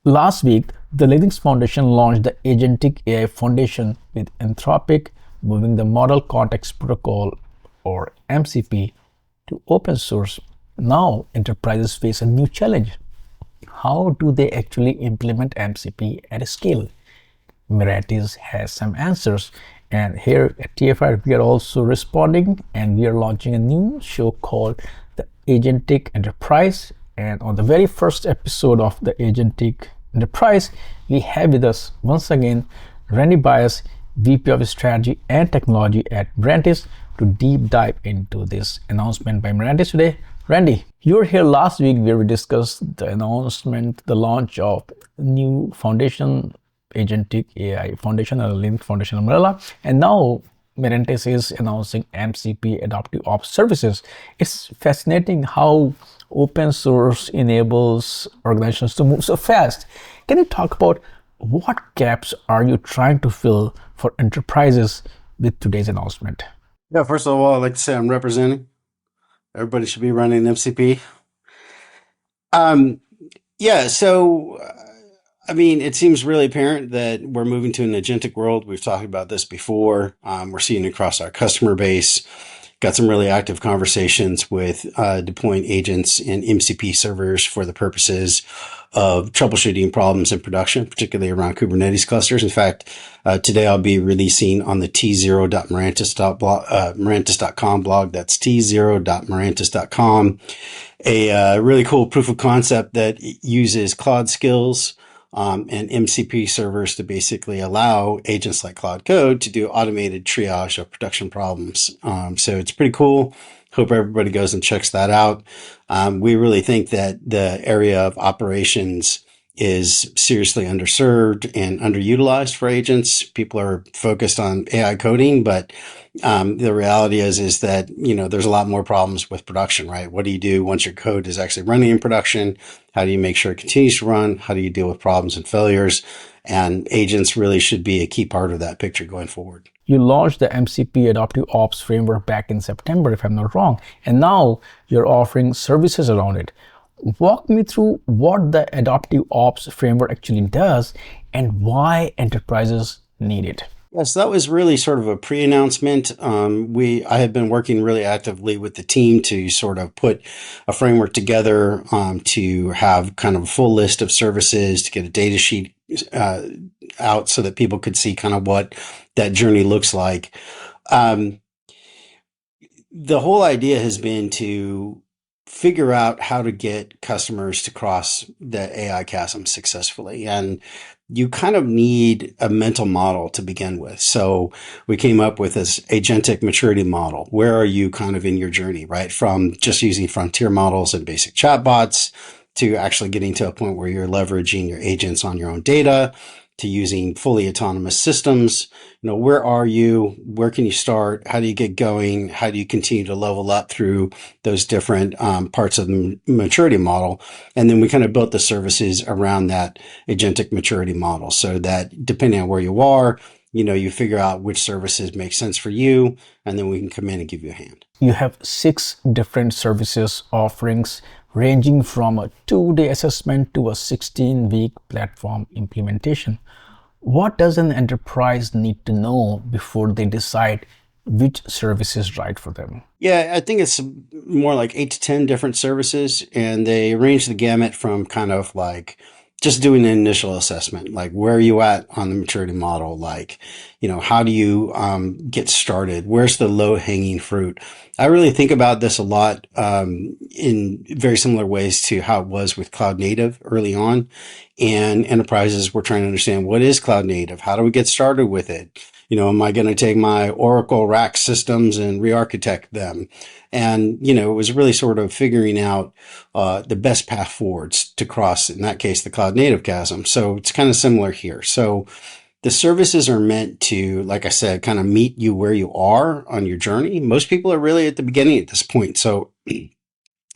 Last week, the Linux Foundation launched the Agentic AI Foundation with Anthropic moving the Model Context Protocol, or MCP, to open source. Now, enterprises face a new challenge. How do they actually implement MCP at a scale? Mirantis has some answers, and here at TFI we are also responding, and we are launching a new show called the Agentic Enterprise. And on the very first episode of the Agentic Enterprise, we have with us once again Randy Bias, VP of Strategy and Technology at Mirantis, to deep dive into this announcement by Mirantis today. Randy, you were here last week where we discussed the announcement, the launch of new foundation, Agentic AI Foundation, or Linux Foundation umbrella, and now Mirantis is announcing MCP AdaptiveOps services. It's fascinating how open source enables organizations to move so fast. Can you talk about what gaps are you trying to fill for enterprises with today's announcement? Yeah, first of all, I'd like to say I'm representing. Everybody should be running MCP. It seems really apparent that we're moving to an agentic world. We've talked about this before. We're seeing it across our customer base. Got some really active conversations with deploying agents in MCP servers for the purposes of troubleshooting problems in production, particularly around Kubernetes clusters. In fact, today I'll be releasing on the t0.mirantis.com blog. That's t0.mirantis.com, a really cool proof of concept that uses Cloud Skills and MCP servers to basically allow agents like Cloud Code to do automated triage of production problems. So it's pretty cool. Hope everybody goes and checks that out. We really think that the area of operations is seriously underserved and underutilized for agents. People are focused on AI coding, but the reality is that, there's a lot more problems with production, right? What do you do once your code is actually running in production? How do you make sure it continues to run? How do you deal with problems and failures? And agents really should be a key part of that picture going forward. You launched the MCP AdaptiveOps framework back in September, if I'm not wrong, and now you're offering services around it. Walk me through what the AdaptiveOps framework actually does and why enterprises need it. Yes, that was really sort of a pre-announcement. I have been working really actively with the team to sort of put a framework together to have kind of a full list of services, to get a data sheet out so that people could see kind of what that journey looks like. The whole idea has been to figure out how to get customers to cross the AI chasm successfully. And you kind of need a mental model to begin with. So we came up with this agentic maturity model. Where are you kind of in your journey, right? From just using frontier models and basic chatbots to actually getting to a point where you're leveraging your agents on your own data, to using fully autonomous systems. Where are you? Where can you start? How do you get going? How do you continue to level up through those different parts of the maturity model? And then we kind of built the services around that agentic maturity model so that depending on where you are, you figure out which services make sense for you, and then we can come in and give you a hand. You have 6 different services offerings ranging from a 2-day assessment to a 16-week platform implementation. What does an enterprise need to know before they decide which service is right for them? Yeah, I think it's more like 8 to 10 different services, and they range the gamut from kind of like just doing an initial assessment, like where are you at on the maturity model? Like, how do you get started? Where's the low hanging fruit? I really think about this a lot in very similar ways to how it was with cloud native early on. And enterprises were trying to understand, what is cloud native? How do we get started with it? Am I going to take my Oracle rack systems and re-architect them? And, it was really sort of figuring out the best path forwards to cross, in that case, the cloud native chasm. So it's kind of similar here. So the services are meant to, like I said, kind of meet you where you are on your journey. Most people are really at the beginning at this point. So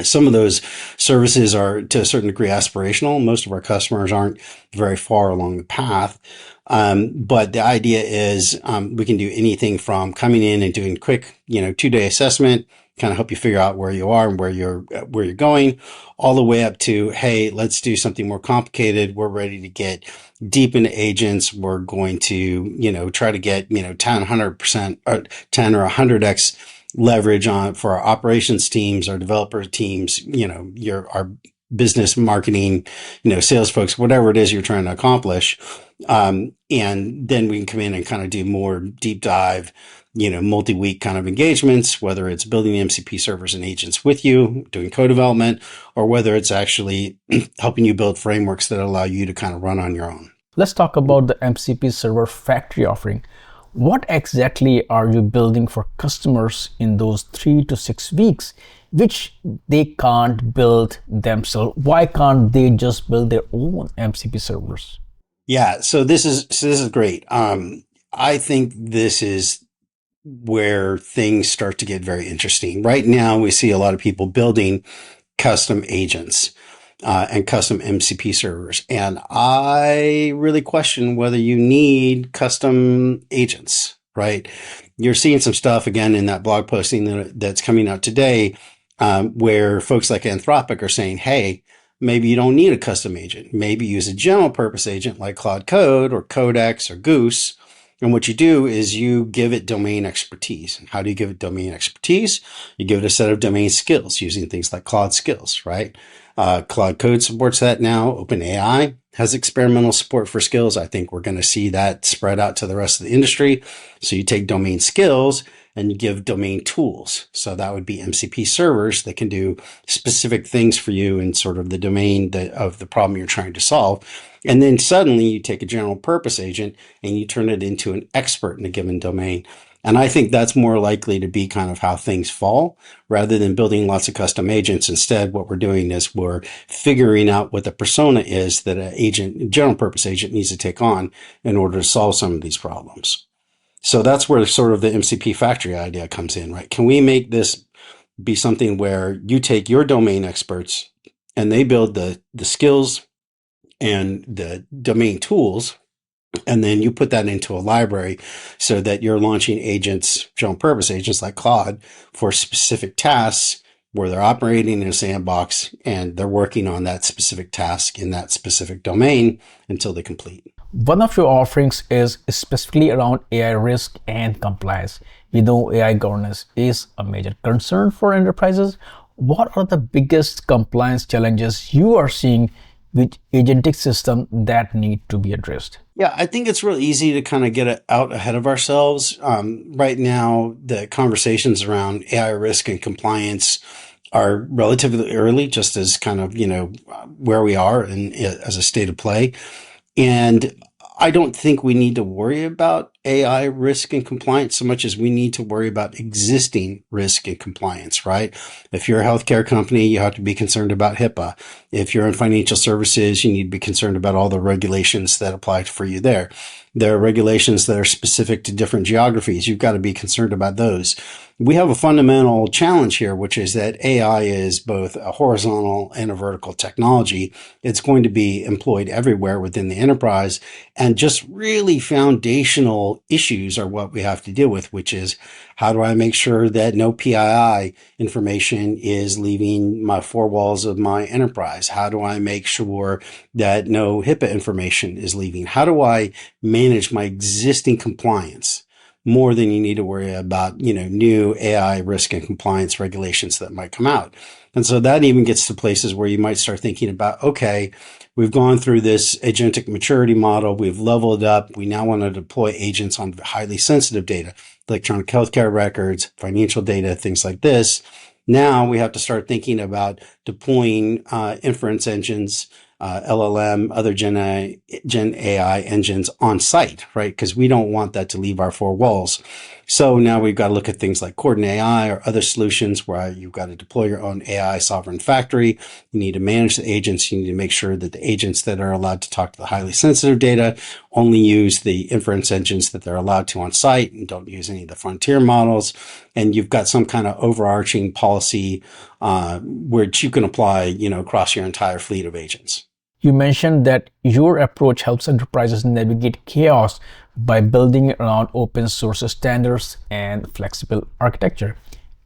some of those services are to a certain degree aspirational. Most of our customers aren't very far along the path. But the idea is we can do anything from coming in and doing quick, 2-day assessment kind of help you figure out where you are and where you're going, all the way up to, hey, let's do something more complicated. We're ready to get deep into agents. We're going to, try to get, 10, 100% or 10 or 100x leverage on for our operations teams, our developer teams, our business marketing, sales folks, whatever it is you're trying to accomplish. And then we can come in and kind of do more deep dive, multi-week kind of engagements, whether it's building MCP servers and agents with you, doing co-development, or whether it's actually helping you build frameworks that allow you to kind of run on your own. Let's talk about the MCP Server Factory offering. What exactly are you building for customers in those 3 to 6 weeks, which they can't build themselves? Why can't they just build their own MCP servers? Yeah, so this is great. I think this is where things start to get very interesting. Right now, we see a lot of people building custom agents and custom MCP servers. And I really question whether you need custom agents, right? You're seeing some stuff again in that blog posting that's coming out today, where folks like Anthropic are saying, hey, maybe you don't need a custom agent. Maybe use a general purpose agent like Claude Code or Codex or Goose. And what you do is you give it domain expertise. And how do you give it domain expertise? You give it a set of domain skills using things like Claude skills, right? Claude Code supports that now. OpenAI has experimental support for skills. I think we're going to see that spread out to the rest of the industry. So you take domain skills and you give domain tools. So that would be MCP servers that can do specific things for you in sort of the domain of the problem you're trying to solve. And then suddenly you take a general purpose agent and you turn it into an expert in a given domain. And I think that's more likely to be kind of how things fall rather than building lots of custom agents. Instead, what we're doing is we're figuring out what the persona is that a general purpose agent needs to take on in order to solve some of these problems. So that's where sort of the MCP factory idea comes in, right? Can we make this be something where you take your domain experts and they build the skills and the domain tools, and then you put that into a library so that you're launching agents, general purpose agents like Claude, for specific tasks where they're operating in a sandbox and they're working on that specific task in that specific domain until they complete. One of your offerings is specifically around AI risk and compliance. We know AI governance is a major concern for enterprises. What are the biggest compliance challenges you are seeing with agentic systems that need to be addressed? Yeah, I think it's real easy to kind of get out ahead of ourselves. Right now, the conversations around AI risk and compliance are relatively early, just as kind of, where we are as a state of play. And I don't think we need to worry about AI risk and compliance so much as we need to worry about existing risk and compliance, right? If you're a healthcare company, you have to be concerned about HIPAA. If you're in financial services, you need to be concerned about all the regulations that apply for you there. There are regulations that are specific to different geographies. You've got to be concerned about those. We have a fundamental challenge here, which is that AI is both a horizontal and a vertical technology. It's going to be employed everywhere within the enterprise, and just really foundational issues are what we have to deal with, which is how do I make sure that no PII information is leaving my four walls of my enterprise? How do I make sure that no HIPAA information is leaving? How do I manage my existing compliance more than you need to worry about, new AI risk and compliance regulations that might come out? And so that even gets to places where you might start thinking about, okay, we've gone through this agentic maturity model. We've leveled up. We now want to deploy agents on highly sensitive data, electronic healthcare records, financial data, things like this. Now we have to start thinking about deploying inference engines, LLM, other Gen AI engines on site, right? Because we don't want that to leave our four walls. So now we've got to look at things like Coordinate AI or other solutions where you've got to deploy your own AI sovereign factory. You need to manage the agents. You need to make sure that the agents that are allowed to talk to the highly sensitive data only use the inference engines that they're allowed to on site and don't use any of the frontier models. And you've got some kind of overarching policy which you can apply, across your entire fleet of agents. You mentioned that your approach helps enterprises navigate chaos by building around open source standards and flexible architecture.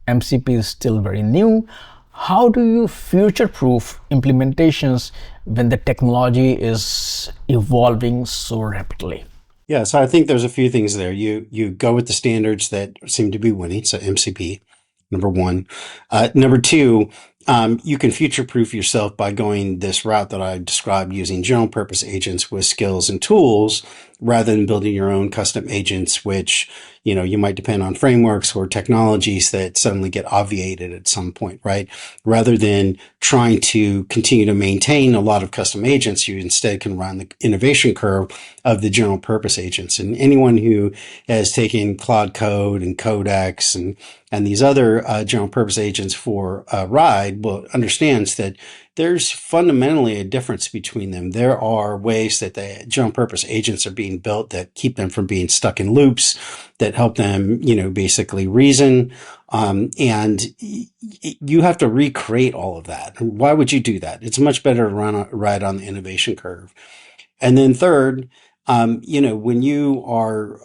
MCP is still very new. How do you future-proof implementations when the technology is evolving so rapidly? Yeah, so I think there's a few things there. You go with the standards that seem to be winning, so MCP, number one. Number two, you can future-proof yourself by going this route that I described, using general-purpose agents with skills and tools, rather than building your own custom agents, which you might depend on frameworks or technologies that suddenly get obviated at some point, right? Rather than trying to continue to maintain a lot of custom agents, you instead can run the innovation curve of the general purpose agents. And anyone who has taken Cloud Code and Codex and these other general purpose agents for a ride understands that there's fundamentally a difference between them. There are ways that the general purpose agents are being built that keep them from being stuck in loops, that help them, basically reason. And you have to recreate all of that. Why would you do that? It's much better to ride on the innovation curve. And then third, when you are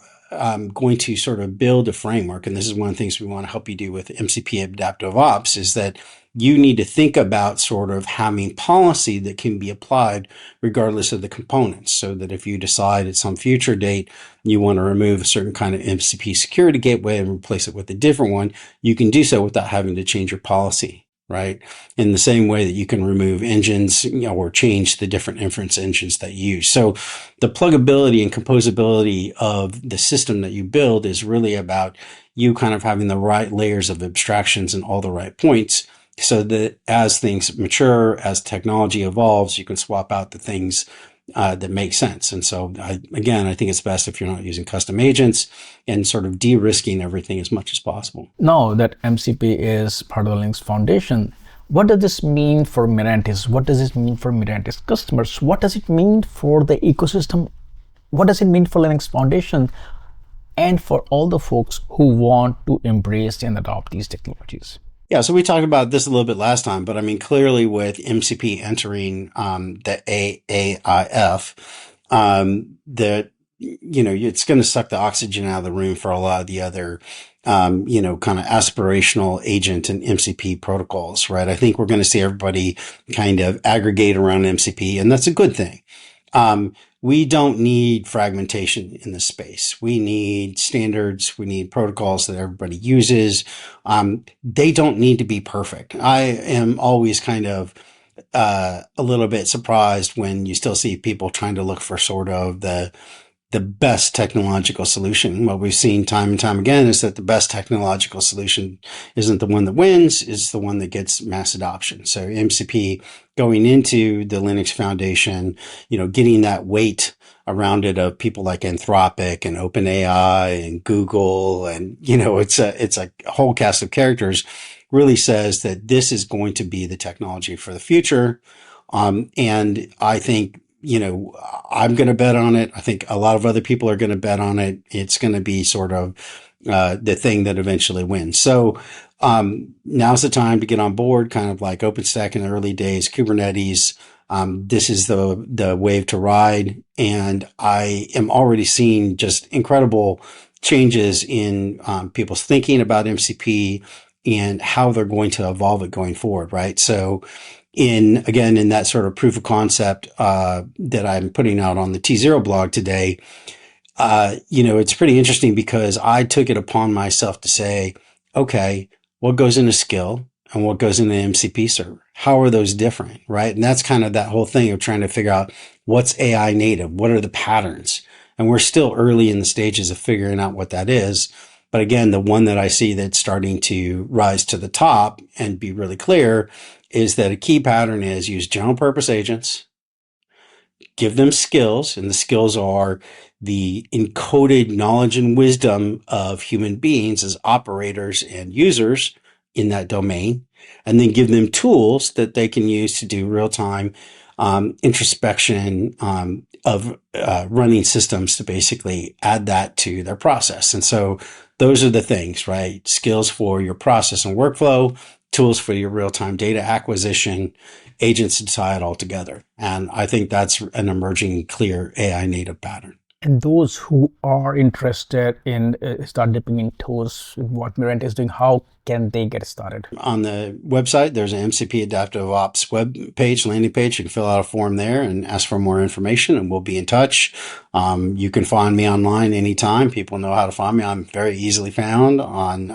going to sort of build a framework, and this is one of the things we want to help you do with MCP AdaptiveOps, is that you need to think about sort of having policy that can be applied regardless of the components, so that if you decide at some future date you want to remove a certain kind of MCP security gateway and replace it with a different one, you can do so without having to change your policy, right? In the same way that you can remove engines, or change the different inference engines that you use. So the pluggability and composability of the system that you build is really about you kind of having the right layers of abstractions in all the right points, so that as things mature, as technology evolves, you can swap out the things that make sense. And so, I think it's best if you're not using custom agents and sort of de-risking everything as much as possible. Now that MCP is part of the Linux Foundation, what does this mean for Mirantis? What does it mean for Mirantis customers? What does it mean for the ecosystem? What does it mean for Linux Foundation? And for all the folks who want to embrace and adopt these technologies? Yeah, so we talked about this a little bit last time, but I mean, clearly with MCP entering the AAIF, that it's going to suck the oxygen out of the room for a lot of the other, kind of aspirational agent and MCP protocols, right? I think we're going to see everybody kind of aggregate around MCP, and that's a good thing. We don't need fragmentation in the space. We need standards. We need protocols that everybody uses. They don't need to be perfect. I am always kind of a little bit surprised when you still see people trying to look for sort of the best technological solution. What we've seen time and time again is that the best technological solution isn't the one that wins, it's the one that gets mass adoption. So MCP going into the Linux Foundation, getting that weight around it of people like Anthropic and OpenAI and Google, and it's a whole cast of characters, really says that this is going to be the technology for the future. And I think I'm going to bet on it. I think a lot of other people are going to bet on it. It's going to be sort of the thing that eventually wins. So now's the time to get on board, kind of like OpenStack in the early days, Kubernetes. This is the wave to ride. And I am already seeing just incredible changes in people's thinking about MCP and how they're going to evolve it going forward, right? So in that sort of proof of concept that I'm putting out on the T0 blog today, it's pretty interesting because I took it upon myself to say, okay, what goes into skill and what goes into MCP server? How are those different, right? And that's kind of that whole thing of trying to figure out what's AI native, what are the patterns? And we're still early in the stages of figuring out what that is. But again, the one that I see that's starting to rise to the top and be really clear is that a key pattern is use general purpose agents, give them skills, and the skills are the encoded knowledge and wisdom of human beings as operators and users in that domain, and then give them tools that they can use to do real-time introspection of running systems to basically add that to their process. And so those are the things, right? Skills for your process and workflow, tools for your real-time data acquisition, agents to tie it all together. And I think that's an emerging clear AI native pattern. And those who are interested in start dipping in toes with what Mirantis is doing, how can they get started? On the website, there's an MCP AdaptiveOps web page, landing page. You can fill out a form there and ask for more information, and we'll be in touch. You can find me online anytime. People know how to find me. I'm very easily found on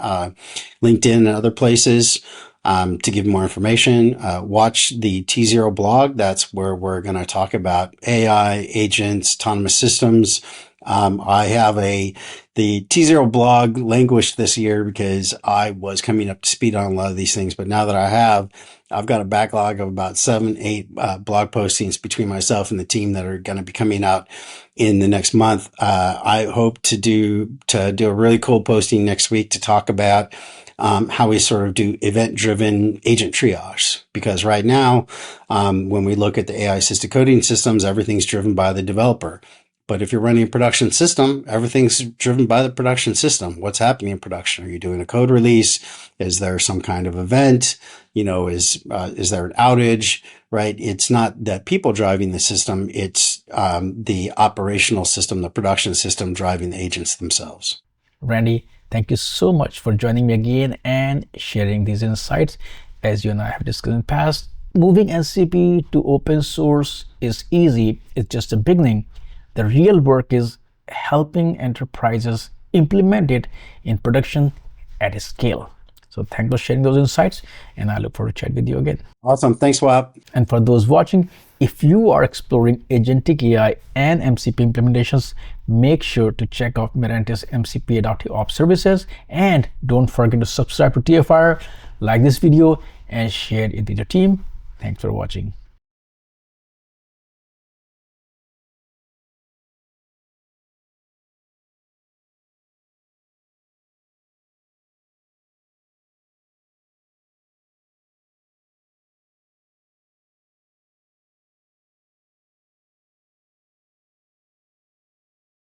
LinkedIn and other places. To give more information, watch the T0 blog. That's where we're going to talk about AI, agents, autonomous systems. I have the T0 blog languished this year because I was coming up to speed on a lot of these things. But now that I've got a backlog of about 7-8 blog postings between myself and the team that are going to be coming out in the next month. I hope to do a really cool posting next week to talk about how we sort of do event-driven agent triage. Because right now, when we look at the AI assisted coding systems, everything's driven by the developer. But if you're running a production system, everything's driven by the production system. What's happening in production? Are you doing a code release? Is there some kind of event? Is there an outage? Right? It's not that people driving the system. It's the operational system, the production system driving the agents themselves. Randy, thank you so much for joining me again and sharing these insights. As you and I have discussed in the past, moving MCP to open source is easy. It's just a beginning. The real work is helping enterprises implement it in production at a scale. So thanks for sharing those insights, and I look forward to chatting with you again. Awesome. Thanks, Wap. And for those watching, if you are exploring agentic AI and MCP implementations, make sure to check out Mirantis MCP AdaptiveOps services, and don't forget to subscribe to TFR, like this video, and share it with your team. Thanks for watching.